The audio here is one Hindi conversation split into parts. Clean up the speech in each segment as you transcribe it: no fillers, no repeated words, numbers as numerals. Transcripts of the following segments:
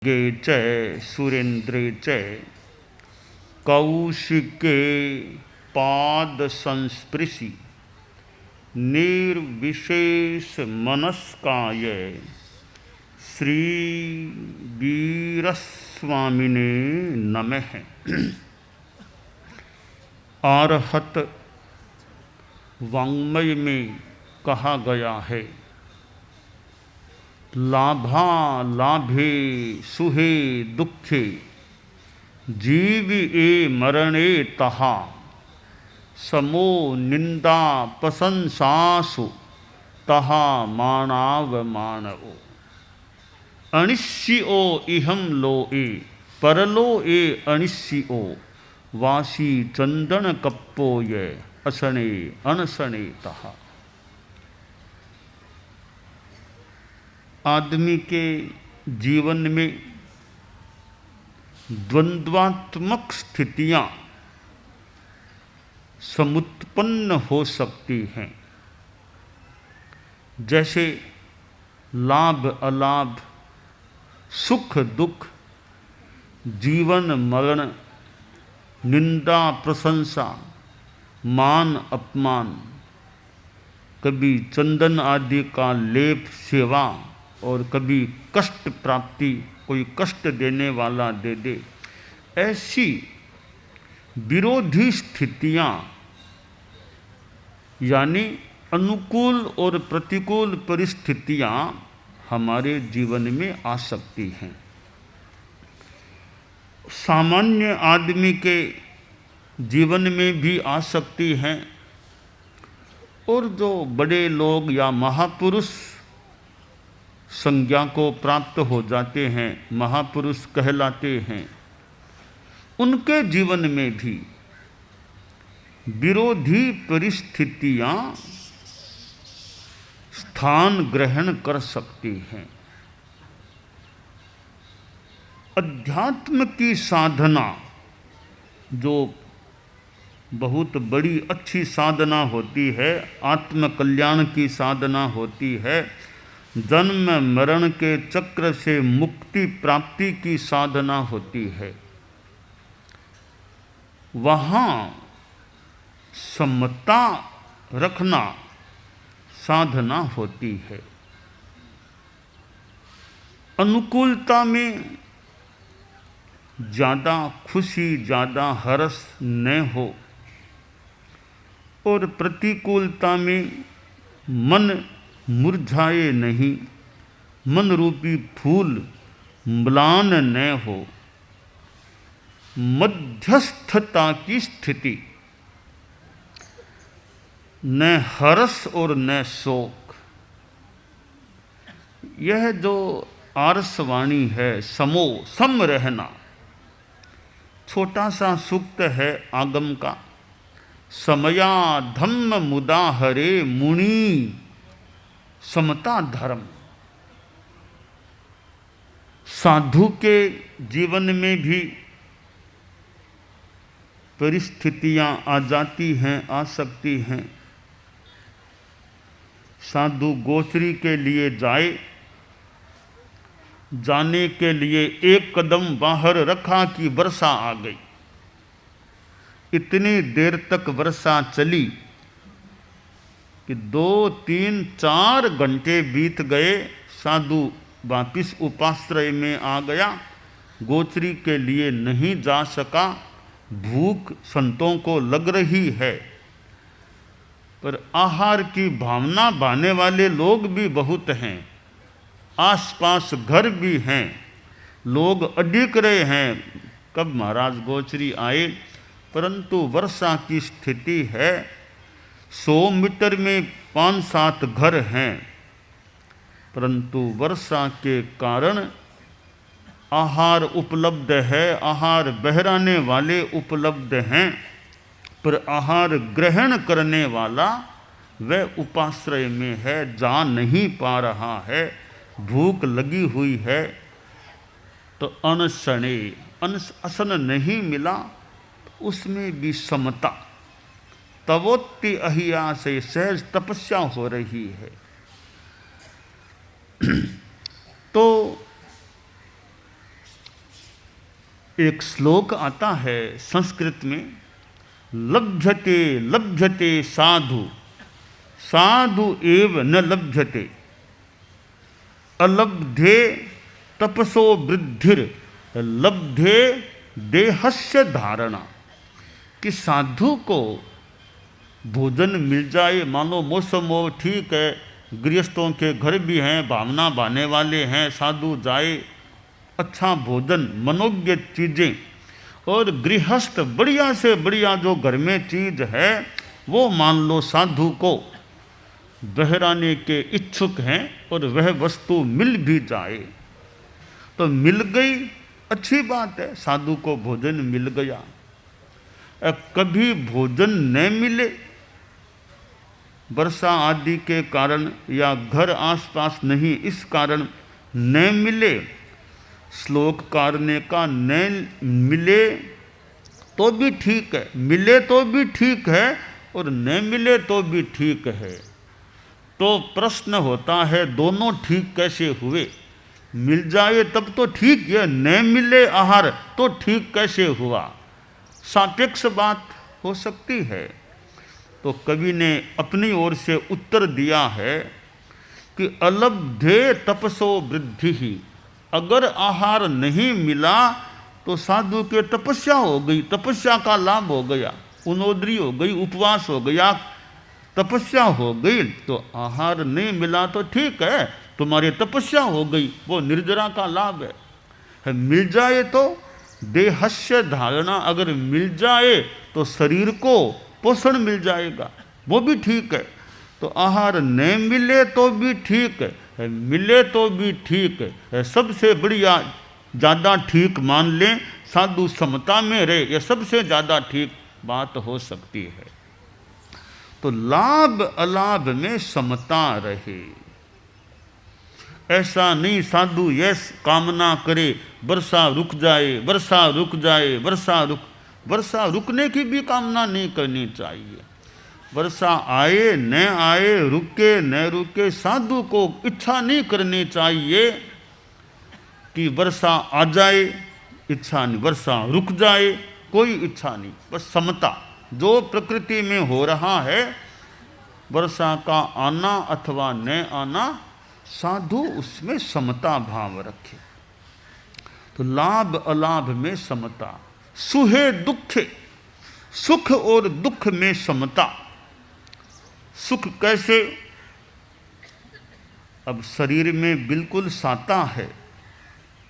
गे च सुरेन्द्रे च कौशिके पाद संस्पृशि निर्विशेष मनस्काय श्री वीरस्वामिने नमः। आरहत वाङ्मय में कहा गया है, लाभा लाभे सुहे दुखे जीव ए मरणे तहा समो निंदा प्रशंसासु तहा मानाव मानवो अनिश्यो इहम लो ए परलो ए अनिश्यो वासी चंदन कप्पो ये असने अनसने तहा। आदमी के जीवन में द्वंद्वात्मक स्थितियां समुत्पन्न हो सकती हैं, जैसे लाभ अलाभ, सुख दुख, जीवन मरण, निंदा प्रशंसा, मान अपमान, कभी चंदन आदि का लेप सेवा और कभी कष्ट प्राप्ति, कोई कष्ट देने वाला दे दे। ऐसी विरोधी स्थितियां यानी अनुकूल और प्रतिकूल परिस्थितियां हमारे जीवन में आ सकती हैं। सामान्य आदमी के जीवन में भी आ सकती हैं, और जो बड़े लोग या महापुरुष संज्ञा को प्राप्त हो जाते हैं, महापुरुष कहलाते हैं, उनके जीवन में भी विरोधी परिस्थितियां स्थान ग्रहण कर सकती हैं। अध्यात्म की साधना जो बहुत बड़ी अच्छी साधना होती है, आत्म कल्याण की साधना होती है, जन्म मरण के चक्र से मुक्ति प्राप्ति की साधना होती है, वहाँ समता रखना साधना होती है। अनुकूलता में ज़्यादा खुशी, ज़्यादा हर्ष न हो, और प्रतिकूलता में मन मुरझाए नहीं, मन रूपी फूल म्लान न हो। मध्यस्थता की स्थिति, न हर्ष और न शोक। यह जो आर्षवाणी है, समो सम रहना, छोटा सा सूक्त है आगम का। समया धम्म मुदा हरे मुनि समता धर्म। साधु के जीवन में भी परिस्थितियां आ जाती हैं, आ सकती हैं। साधु गोचरी के लिए जाने के लिए एक कदम बाहर रखा कि वर्षा आ गई। इतनी देर तक वर्षा चली कि 2, 3, 4 घंटे बीत गए। साधु वापिस उपाश्रय में आ गया, गोचरी के लिए नहीं जा सका। भूख संतों को लग रही है, पर आहार की भावना बाने वाले लोग भी बहुत हैं, आसपास घर भी हैं, लोग अडिग रहे हैं कब महाराज गोचरी आए। परंतु वर्षा की स्थिति है, 100 मीटर में 5-7 घर हैं, परंतु वर्षा के कारण आहार उपलब्ध है, आहार बहराने वाले उपलब्ध हैं, पर आहार ग्रहण करने वाला वह उपाश्रय में है, जा नहीं पा रहा है, भूख लगी हुई है। तो अनशने असन नहीं मिला, उसमें भी समता, तवोत्ति अहिया से सहज तपस्या हो रही है। तो एक श्लोक आता है संस्कृत में, लभ्यते लभ्यते साधु साधु एव न लभ्यते, अलब्धे तपसो वृद्धिर लब्धे देहस्य धारणा। कि साधु को भोजन मिल जाए, मानो मौसम हो ठीक है, गृहस्थों के घर भी हैं, भावना बाने वाले हैं, साधु जाए, अच्छा भोजन मनोज्ञ चीज़ें, और गृहस्थ बढ़िया से बढ़िया जो घर में चीज़ है वो मान लो साधु को बहराने के इच्छुक हैं, और वह वस्तु मिल भी जाए तो मिल गई, अच्छी बात है, साधु को भोजन मिल गया। कभी भोजन न मिले, वर्षा आदि के कारण या घर आसपास नहीं इस कारण न मिले, श्लोककार ने का न मिले तो भी ठीक है, मिले तो भी ठीक है और न मिले तो भी ठीक है। तो प्रश्न होता है दोनों ठीक कैसे हुए? मिल जाए तब तो ठीक है, न मिले आहार तो ठीक कैसे हुआ? सापेक्ष बात हो सकती है। तो कवि ने अपनी ओर से उत्तर दिया है कि अलब्धे तपसो वृद्धि ही, अगर आहार नहीं मिला तो साधु के तपस्या हो गई, तपस्या का लाभ हो गया, उनोद्री हो गई, उपवास हो गया, तपस्या हो गई। तो आहार नहीं मिला तो ठीक है, तुम्हारी तपस्या हो गई, वो निर्जरा का लाभ है। मिल जाए तो देहस्य धारणा, अगर मिल जाए तो शरीर को पोषण मिल जाएगा, वो भी ठीक है। तो आहार न मिले तो भी ठीक है, मिले तो भी ठीक है। सबसे बढ़िया ज़्यादा ठीक मान लें साधु समता में रहे, यह सबसे ज़्यादा ठीक बात हो सकती है। तो लाभ अलाभ में समता रहे, ऐसा नहीं साधु यह कामना करे वर्षा रुक जाए, वर्षा रुक जाए, वर्षा रुकने की भी कामना नहीं करनी चाहिए। वर्षा आए न आए, रुके न रुके, साधु को इच्छा नहीं करनी चाहिए कि वर्षा आ जाए, इच्छा नहीं, वर्षा रुक जाए, कोई इच्छा नहीं, बस समता। जो प्रकृति में हो रहा है, वर्षा का आना अथवा न आना, साधु उसमें समता भाव रखे। तो लाभ अलाभ में समता, सुहे दुखे, सुख और दुख में समता। सुख कैसे? अब शरीर में बिल्कुल साता है,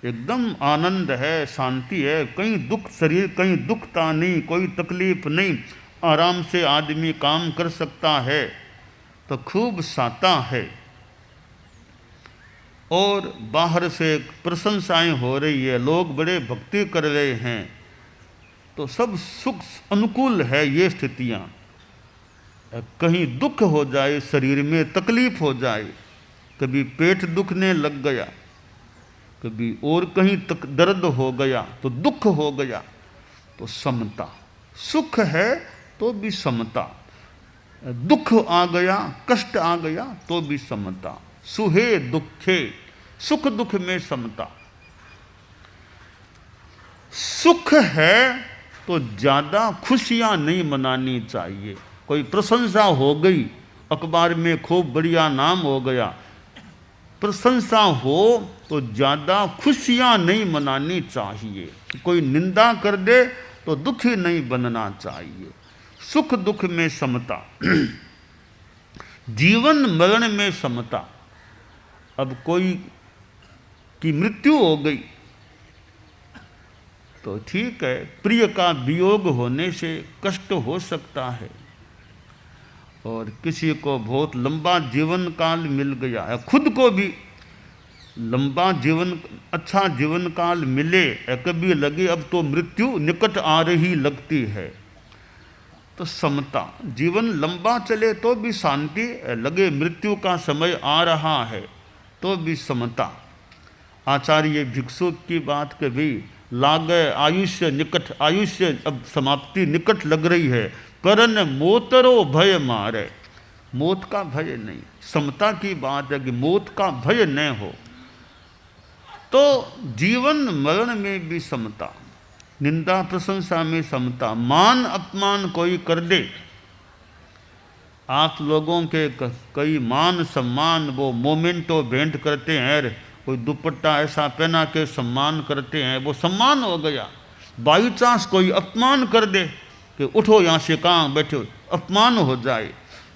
एकदम आनंद है, शांति है, कहीं दुख, शरीर कहीं दुखता नहीं, कोई तकलीफ नहीं, आराम से आदमी काम कर सकता है, तो खूब साता है। और बाहर से प्रशंसाएं हो रही है, लोग बड़े भक्ति कर रहे हैं, तो सब सुख अनुकूल है ये स्थितियां। कहीं दुख हो जाए, शरीर में तकलीफ हो जाए, कभी पेट दुखने लग गया, कभी और कहीं तक दर्द हो गया, तो दुख हो गया, तो समता। सुख है तो भी समता, दुख आ गया, कष्ट आ गया तो भी समता। सुहे दुखे, सुख दुख में समता। सुख है तो ज़्यादा खुशियां नहीं मनानी चाहिए। कोई प्रशंसा हो गई, अखबार में खूब बढ़िया नाम हो गया, प्रशंसा हो तो ज़्यादा खुशियां नहीं मनानी चाहिए। कोई निंदा कर दे तो दुखी नहीं बनना चाहिए। सुख दुख में समता, जीवन मरण में समता। अब कोई की मृत्यु हो गई तो ठीक है, प्रिय का वियोग होने से कष्ट हो सकता है, और किसी को बहुत लंबा जीवन काल मिल गया है, खुद को भी लंबा जीवन, अच्छा जीवन काल मिले, कभी लगे अब तो मृत्यु निकट आ रही लगती है, तो समता। जीवन लंबा चले तो भी शांति, लगे मृत्यु का समय आ रहा है तो भी समता। आचार्य भिक्षु की बात कभी लागे आयुष्य निकट, आयुष्य अब समाप्ति निकट लग रही है, करन मोतरो भय मारे, मौत का भय नहीं। समता की बात है कि मौत का भय न हो। तो जीवन मरण में भी समता, निंदा प्रशंसा में समता। मान अपमान कोई कर दे, आप लोगों के कई मान सम्मान वो मोमेंटो भेंट करते हैं, कोई दुपट्टा ऐसा पहना के सम्मान करते हैं, वो सम्मान हो गया। बाई चांस कोई अपमान कर दे कि उठो यहाँ से, कहाँ बैठे हो, अपमान हो जाए,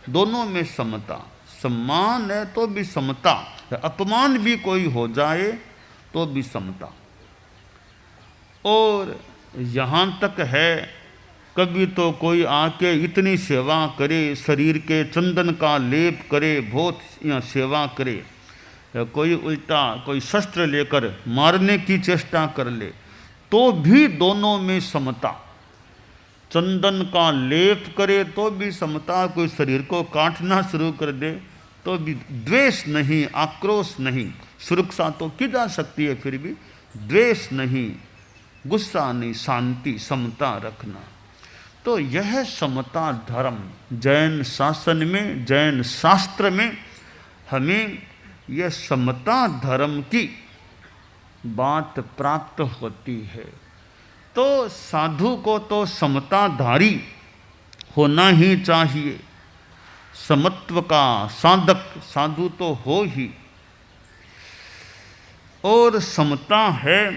दोनों में समता। सम्मान है तो भी समता, अपमान भी कोई हो जाए तो भी समता। और यहाँ तक है, कभी तो कोई आके इतनी सेवा करे, शरीर के चंदन का लेप करे, बहुत सेवा करे, कोई उल्टा कोई शस्त्र लेकर मारने की चेष्टा कर ले, तो भी दोनों में समता। चंदन का लेप करे तो भी समता, कोई शरीर को काटना शुरू कर दे तो भी द्वेष नहीं, आक्रोश नहीं। सुरक्षा तो की जा सकती है, फिर भी द्वेष नहीं, गुस्सा नहीं, शांति समता रखना। तो यह समता धर्म जैन शासन में, जैन शास्त्र में हमें यह समता धर्म की बात प्राप्त होती है। तो साधु को तो समताधारी होना ही चाहिए, समत्व का साधक साधु तो हो ही। और समता है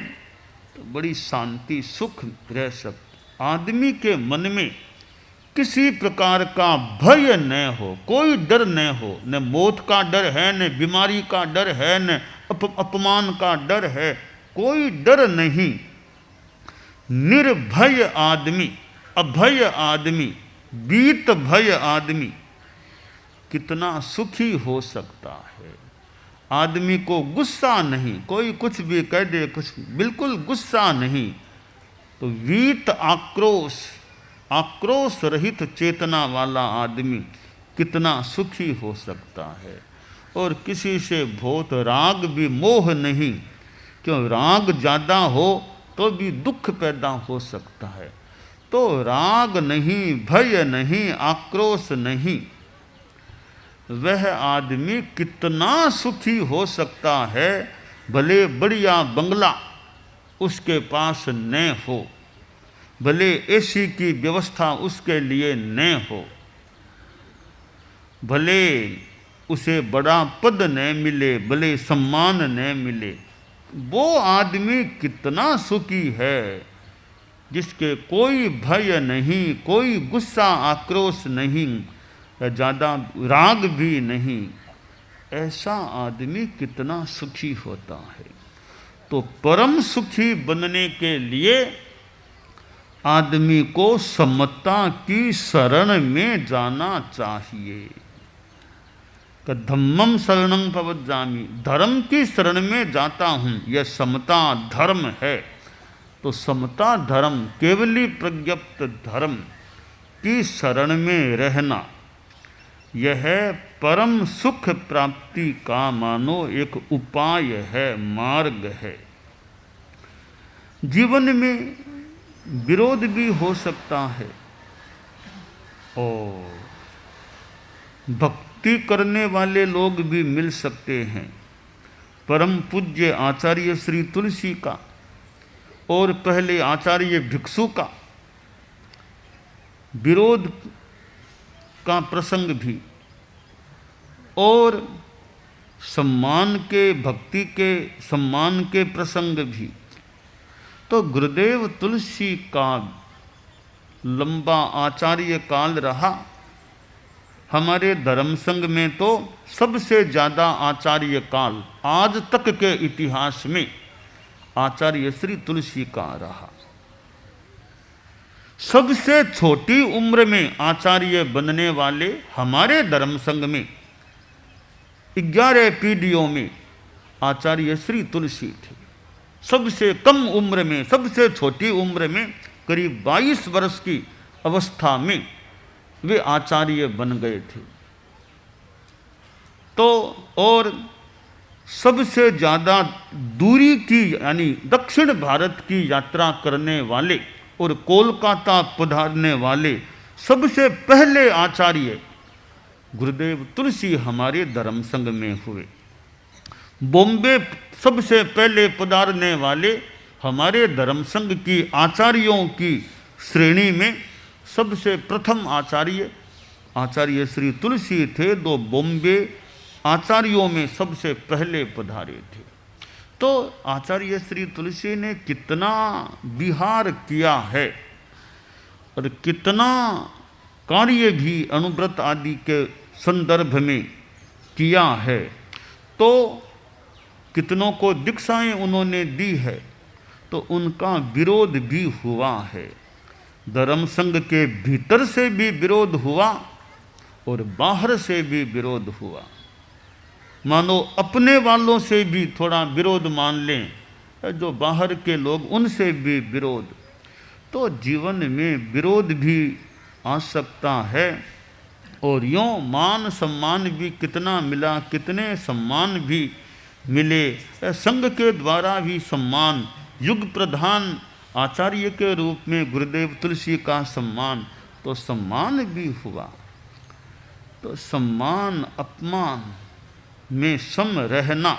तो बड़ी शांति सुख रह सकती। आदमी के मन में किसी प्रकार का भय न हो, कोई डर न हो, न मौत का डर है, न बीमारी का डर है, न अपमान का डर है, कोई डर नहीं। निर्भय आदमी, अभय आदमी, बीत भय आदमी कितना सुखी हो सकता है। आदमी को गुस्सा नहीं, कोई कुछ भी कह दे, कुछ बिल्कुल गुस्सा नहीं, तो वीत आक्रोश, आक्रोश रहित चेतना वाला आदमी कितना सुखी हो सकता है। और किसी से बहुत राग भी मोह नहीं, क्यों राग ज़्यादा हो तो भी दुख पैदा हो सकता है। तो राग नहीं, भय नहीं, आक्रोश नहीं, वह आदमी कितना सुखी हो सकता है। भले बढ़िया बंगला उसके पास न हो, भले एसी की व्यवस्था उसके लिए न हो, भले उसे बड़ा पद न मिले, भले सम्मान न मिले, वो आदमी कितना सुखी है जिसके कोई भय नहीं, कोई गुस्सा आक्रोश नहीं, ज़्यादा राग भी नहीं। ऐसा आदमी कितना सुखी होता है। तो परम सुखी बनने के लिए आदमी को समता की शरण में जाना चाहिए। धम्मम शरणं प्रवज्जामि, धर्म की शरण में जाता हूँ, यह समता धर्म है। तो समता धर्म, केवली प्रज्ञप्त धर्म की शरण में रहना, यह परम सुख प्राप्ति का मानो एक उपाय है, मार्ग है। जीवन में विरोध भी हो सकता है और भक्ति करने वाले लोग भी मिल सकते हैं। परम पूज्य आचार्य श्री तुलसी का और पहले आचार्य भिक्षु का विरोध का प्रसंग भी, और सम्मान के, भक्ति के सम्मान के प्रसंग भी। तो गुरुदेव तुलसी का लंबा आचार्य काल रहा। हमारे धर्म संघ में तो सबसे ज़्यादा आचार्य काल आज तक के इतिहास में आचार्य श्री तुलसी का रहा। सबसे छोटी उम्र में आचार्य बनने वाले हमारे धर्म संघ में 11 पीढ़ियों में आचार्य श्री तुलसी थे। सबसे कम उम्र में, सबसे छोटी उम्र में, करीब 22 वर्ष की अवस्था में वे आचार्य बन गए थे। तो और सबसे ज़्यादा दूरी की यानी दक्षिण भारत की यात्रा करने वाले और कोलकाता पधारने वाले सबसे पहले आचार्य गुरुदेव तुलसी हमारे धर्म संघ में हुए। बॉम्बे सबसे पहले पधारने वाले हमारे धर्म संघ की आचार्यों की श्रेणी में सबसे प्रथम आचार्य श्री तुलसी थे। दो बॉम्बे आचार्यों में सबसे पहले पधारे थे। तो आचार्य श्री तुलसी ने कितना विहार किया है और कितना कार्य भी अनुव्रत आदि के संदर्भ में किया है। तो कितनों को दीक्षाएं उन्होंने दी है, तो उनका विरोध भी हुआ है। धर्म संघ के भीतर से भी विरोध हुआ और बाहर से भी विरोध हुआ। मानो अपने वालों से भी थोड़ा विरोध मान लें, जो बाहर के लोग उनसे भी विरोध। तो जीवन में विरोध भी आ सकता है। और यूँ मान सम्मान भी कितना मिला, कितने सम्मान भी मिले। संघ के द्वारा भी सम्मान, युग प्रधान आचार्य के रूप में गुरुदेव तुलसी का सम्मान, तो सम्मान भी हुआ। तो सम्मान अपमान में सम रहना,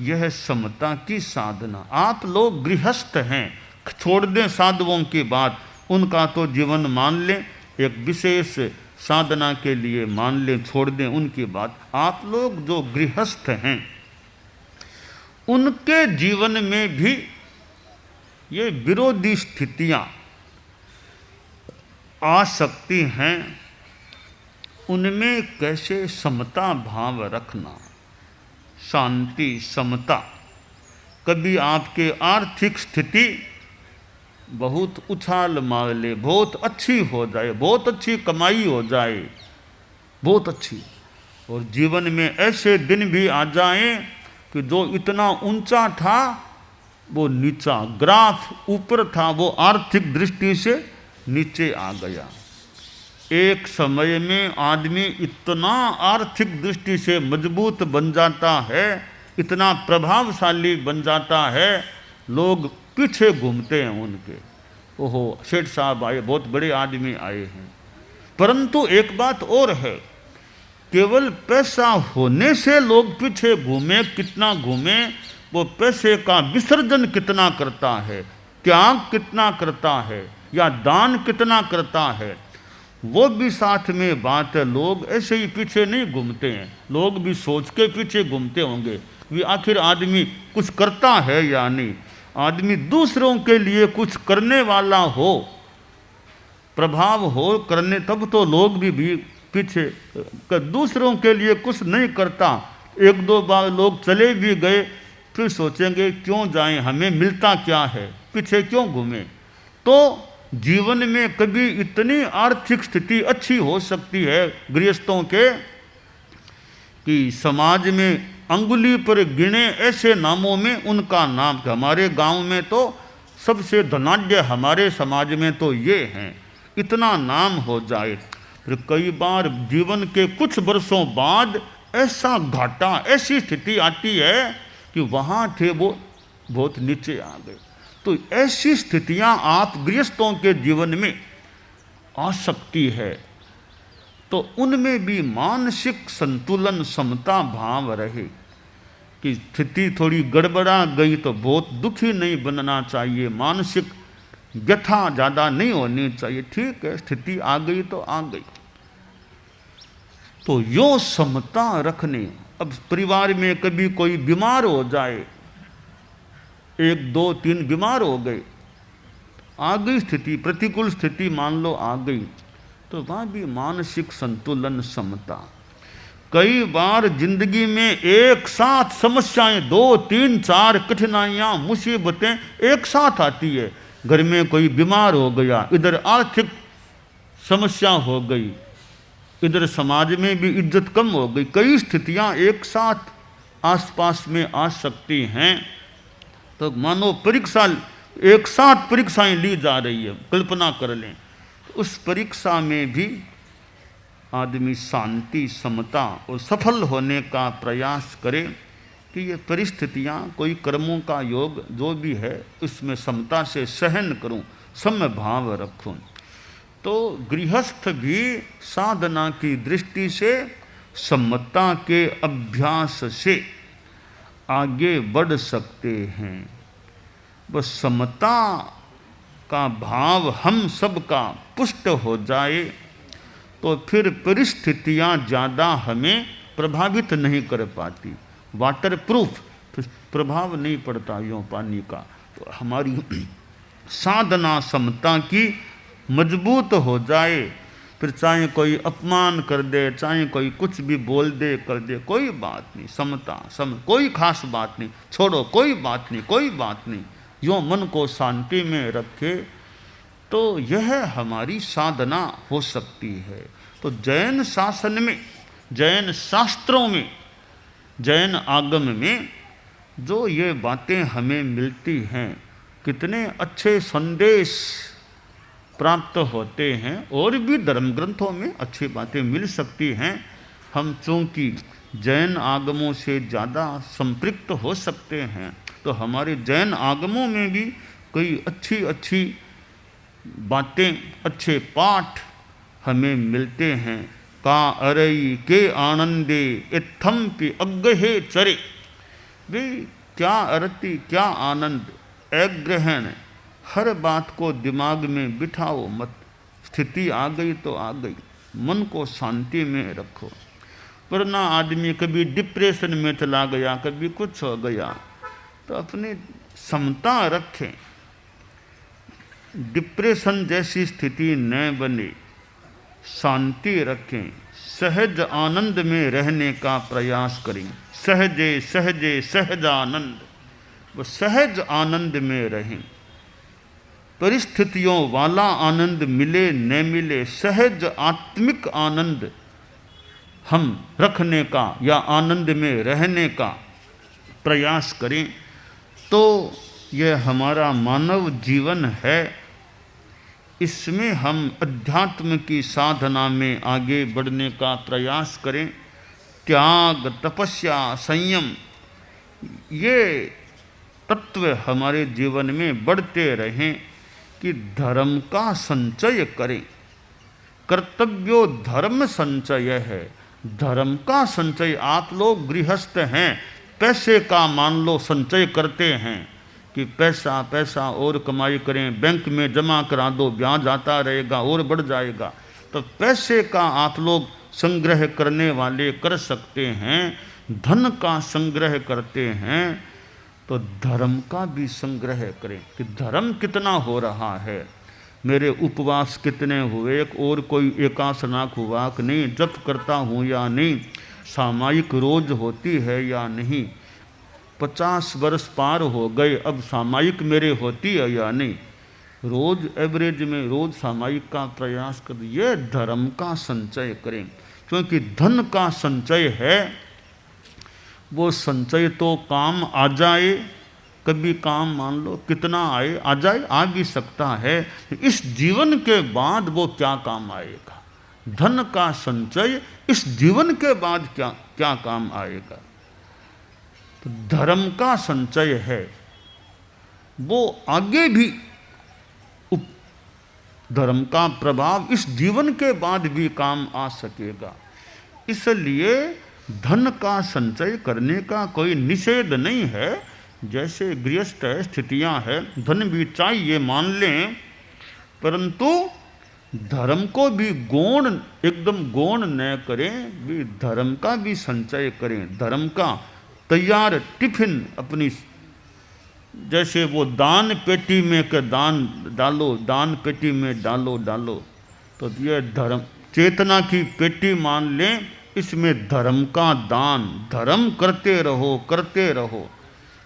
यह समता की साधना। आप लोग गृहस्थ हैं, छोड़ दें साधुओं की बात, उनका तो जीवन मान लें, एक विशेष साधना के लिए मान लें, छोड़ दें उनकी बात। आप लोग जो गृहस्थ हैं, उनके जीवन में भी ये विरोधी स्थितियां आ सकती हैं। उनमें कैसे समता भाव रखना, शांति समता। कभी आपके आर्थिक स्थिति बहुत उछाल मार ले, बहुत अच्छी हो जाए, बहुत अच्छी कमाई हो जाए, बहुत अच्छी, और जीवन में ऐसे दिन भी आ जाएं कि जो इतना ऊंचा था वो नीचा, ग्राफ ऊपर था वो आर्थिक दृष्टि से नीचे आ गया। एक समय में आदमी इतना आर्थिक दृष्टि से मजबूत बन जाता है, इतना प्रभावशाली बन जाता है, लोग पीछे घूमते हैं उनके। ओहो, सेठ साहब आए, बहुत बड़े आदमी आए हैं। परंतु एक बात और है, केवल पैसा होने से लोग पीछे घूमे, कितना घूमे, वो पैसे का विसर्जन कितना करता है, त्याग कितना करता है, या दान कितना करता है, वो भी साथ में बात है। लोग ऐसे ही पीछे नहीं घूमते हैं, लोग भी सोच के पीछे घूमते होंगे कि आखिर आदमी कुछ करता है या नहीं। आदमी दूसरों के लिए कुछ करने वाला हो, प्रभाव हो करने, तब तो लोग भी पीछे। दूसरों के लिए कुछ नहीं करता, एक दो बार लोग चले भी गए, फिर सोचेंगे क्यों जाएं, हमें मिलता क्या है, पीछे क्यों घूमें। तो जीवन में कभी इतनी आर्थिक स्थिति अच्छी हो सकती है गृहस्थों के कि समाज में अंगुली पर गिने ऐसे नामों में उनका नाम। हमारे गांव में तो सबसे धनाढ्य हमारे समाज में तो ये हैं, इतना नाम हो जाए। फिर कई बार जीवन के कुछ वर्षों बाद ऐसा घाटा, ऐसी स्थिति आती है कि वहाँ थे वो बहुत नीचे आ गए। तो ऐसी स्थितियां आप गृहस्थों के जीवन में आ सकती है। तो उनमें भी मानसिक संतुलन, समता भाव रहे कि स्थिति थोड़ी गड़बड़ा गई तो बहुत दुखी नहीं बनना चाहिए, मानसिक व्यथा ज़्यादा नहीं होनी चाहिए। ठीक है, स्थिति आ गई तो आ गई। तो यो समता रखने। अब परिवार में कभी कोई बीमार हो जाए, 1 2 3 बीमार हो गए, आ गई स्थिति, प्रतिकूल स्थिति मान लो आ गई, तो वहाँ भी मानसिक संतुलन, समता। कई बार जिंदगी में एक साथ समस्याएं, 2 3 4 कठिनाइयाँ, मुसीबतें एक साथ आती है। घर में कोई बीमार हो गया, इधर आर्थिक समस्या हो गई, इधर समाज में भी इज्जत कम हो गई। कई स्थितियाँ एक साथ आसपास में आ सकती हैं। तो मानो परीक्षा, एक साथ परीक्षाएं ली जा रही है, कल्पना कर लें। उस परीक्षा में भी आदमी शांति, समता और सफल होने का प्रयास करे कि ये परिस्थितियां, कोई कर्मों का योग जो भी है, उसमें समता से सहन करूं, सम भाव रखूं। तो गृहस्थ भी साधना की दृष्टि से समता के अभ्यास से आगे बढ़ सकते हैं। वह समता का भाव हम सब का पुष्ट हो जाए तो फिर परिस्थितियां ज़्यादा हमें प्रभावित नहीं कर पाती। वाटर प्रूफ प्रभाव नहीं पड़ता यूँ पानी का। तो हमारी साधना समता की मजबूत हो जाए, फिर चाहे कोई अपमान कर दे, चाहे कोई कुछ भी बोल दे कर दे, कोई बात नहीं, समता कोई खास बात नहीं, छोड़ो कोई बात नहीं, कोई बात नहीं, यूँ मन को शांति में रखे तो यह हमारी साधना हो सकती है। तो जैन शासन में, जैन शास्त्रों में, जैन आगम में जो ये बातें हमें मिलती हैं, कितने अच्छे संदेश प्राप्त होते हैं। और भी धर्म ग्रंथों में अच्छी बातें मिल सकती हैं। हम चूँकि जैन आगमों से ज़्यादा संपृक्त हो सकते हैं तो हमारे जैन आगमों में भी कई अच्छी अच्छी बातें, अच्छे पाठ हमें मिलते हैं। का अरई के आनंदे इत्थम्पि अग्रहे चरे। वे क्या अरति, क्या आनंद, अग्रहण, हर बात को दिमाग में बिठाओ मत। स्थिति आ गई तो आ गई, मन को शांति में रखो। वरना आदमी कभी डिप्रेशन में चला गया, कभी कुछ हो गया, तो अपनी समता रखें, डिप्रेशन जैसी स्थिति न बने, शांति रखें, सहज आनंद में रहने का प्रयास करें। सहजे सहजे सहजानंद, वो सहज आनंद में रहें। परिस्थितियों वाला आनंद मिले न मिले, सहज आत्मिक आनंद हम रखने का या आनंद में रहने का प्रयास करें। तो यह हमारा मानव जीवन है, इसमें हम अध्यात्म की साधना में आगे बढ़ने का प्रयास करें। त्याग, तपस्या, संयम, ये तत्व हमारे जीवन में बढ़ते रहें कि धर्म का संचय करें। कर्तव्यो धर्म संचय है, धर्म का संचय। आप लोग गृहस्थ हैं, पैसे का मान लो संचय करते हैं कि पैसा पैसा और कमाई करें, बैंक में जमा करा दो, ब्याज आता रहेगा और बढ़ जाएगा। तो पैसे का आप लोग संग्रह करने वाले कर सकते हैं, धन का संग्रह करते हैं, तो धर्म का भी संग्रह करें कि धर्म कितना हो रहा है, मेरे उपवास कितने हुए, और कोई एकासनाक हुआ कि नहीं, जप करता हूँ या नहीं, सामायिक रोज होती है या नहीं, 50 वर्ष पार हो गए, अब सामायिक मेरे होती है या नहीं, रोज एवरेज में रोज सामायिक का प्रयास कर। ये धर्म का संचय करें, क्योंकि धन का संचय है, वो संचय तो काम आ जाए, कभी काम मान लो कितना आए, आ जाए, आ भी सकता है, इस जीवन के बाद वो क्या काम आएगा। धन का संचय इस जीवन के बाद क्या क्या काम आएगा। तो धर्म का संचय है, वो आगे भी धर्म का प्रभाव इस जीवन के बाद भी काम आ सकेगा। इसलिए धन का संचय करने का कोई निषेध नहीं है। जैसे गृहस्थ है, स्थितियां है, धन भी चाहिए मान लें, परंतु धर्म को भी गौण, एकदम गौण न करें, भी धर्म का भी संचय करें। धर्म का तैयार टिफिन अपनी, जैसे वो दान पेटी में के दान डालो, दान पेटी में डालो, तो ये धर्म चेतना की पेटी मान लें, इसमें धर्म का दान, धर्म करते रहो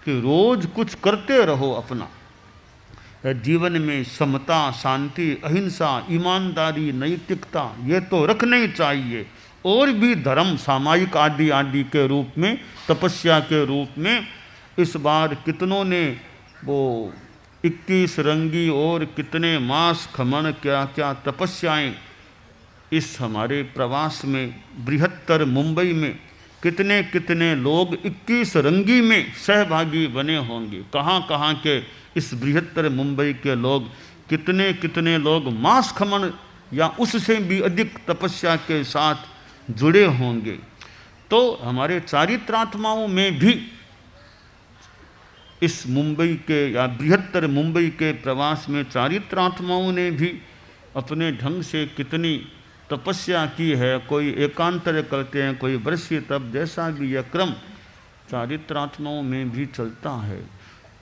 कि रोज कुछ करते रहो। अपना जीवन में समता, शांति, अहिंसा, ईमानदारी, नैतिकता, ये तो रखने ही चाहिए। और भी धर्म सामायिक आदि आदि के रूप में, तपस्या के रूप में, इस बार कितनों ने वो 21 रंगी और कितने मास खमन, क्या क्या तपस्याएं इस हमारे प्रवास में, बृहत्तर मुंबई में कितने कितने लोग 21 रंगी में सहभागी बने होंगे। कहाँ कहाँ के इस बृहत्तर मुंबई के लोग, कितने कितने लोग मास खमन या उससे भी अधिक तपस्या के साथ जुड़े होंगे। तो हमारे चारित्रात्माओं में भी इस मुंबई के या बृहत्तर मुंबई के प्रवास में चारित्रात्माओं ने भी अपने ढंग से कितनी तपस्या की है। कोई एकांतर करते हैं, कोई वर्षीय तप, जैसा भी यह क्रम चारित्रात्माओं में भी चलता है।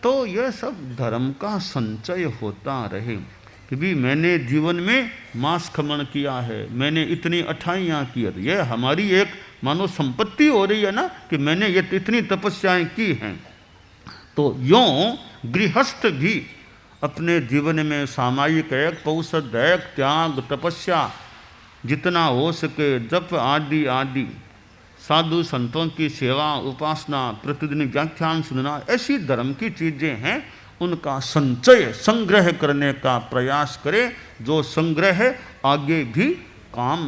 तो यह सब धर्म का संचय होता रहे कि भी मैंने जीवन में मांस खमन किया है, मैंने इतनी अठाइयाँ की है, यह हमारी एक मानो संपत्ति हो रही है ना कि मैंने ये इतनी तपस्याएं की हैं। तो यों गृहस्थ भी अपने जीवन में सामायिक एक पौषध एक त्याग तपस्या जितना हो सके, जप आदि आदि, साधु संतों की सेवा उपासना, प्रतिदिन व्याख्यान सुनना, ऐसी धर्म की चीज़ें हैं, उनका संचय संग्रह करने का प्रयास करें, जो संग्रह आगे भी काम